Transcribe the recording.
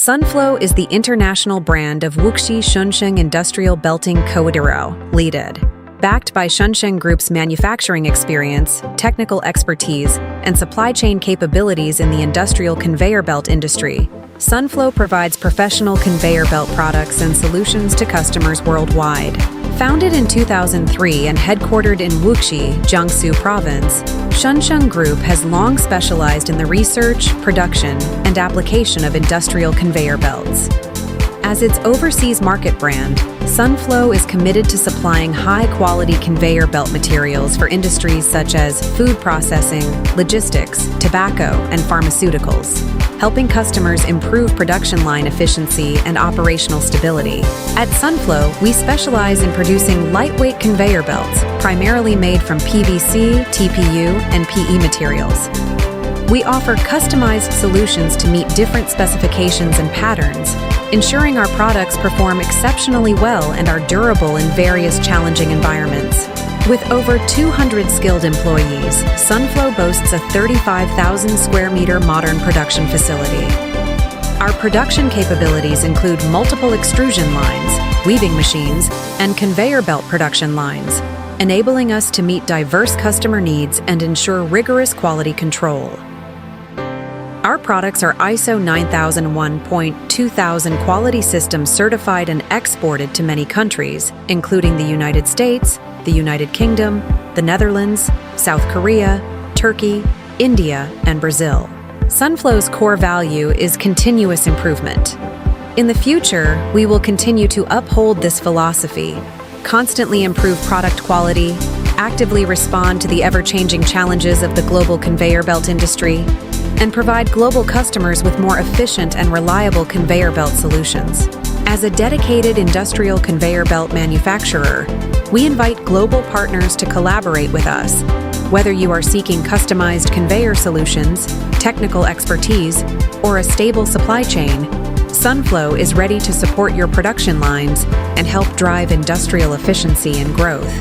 Sunflow is the international brand of Wuxi Shunsheng Industrial Belting Conveyor, Limited. Backed by Shunsheng Group's manufacturing experience, technical expertise, and supply chain capabilities in the industrial conveyor belt industry, Sunflow provides professional conveyor belt products and solutions to customers worldwide. Founded in 2003 and headquartered in Wuxi, Jiangsu Province, Shunsheng Group has long specialized in the research, production, and application of industrial conveyor belts. As its overseas market brand, Sunflow is committed to supplying high-quality conveyor belt materials for industries such as food processing, logistics, tobacco, and pharmaceuticals, helping customers improve production line efficiency and operational stability. At Sunflow, we specialize in producing lightweight conveyor belts, primarily made from PVC, TPU, and PE materials. We offer customized solutions to meet different specifications and patterns, ensuring our products perform exceptionally well and are durable in various challenging environments. With over 200 skilled employees, Sunflow boasts a 35,000 square meter modern production facility. Our production capabilities include multiple extrusion lines, weaving machines, and conveyor belt production lines, enabling us to meet diverse customer needs and ensure rigorous quality control. Our products are ISO 9001:2000 quality system certified and exported to many countries, including the United States, the United Kingdom, the Netherlands, South Korea, Turkey, India, and Brazil. Sunflow's core value is continuous improvement. In the future, we will continue to uphold this philosophy, constantly improve product quality, actively respond to the ever-changing challenges of the global conveyor belt industry, and provide global customers with more efficient and reliable conveyor belt solutions. As a dedicated industrial conveyor belt manufacturer, we invite global partners to collaborate with us. Whether you are seeking customized conveyor solutions, technical expertise, or a stable supply chain, Sunflow is ready to support your production lines and help drive industrial efficiency and growth.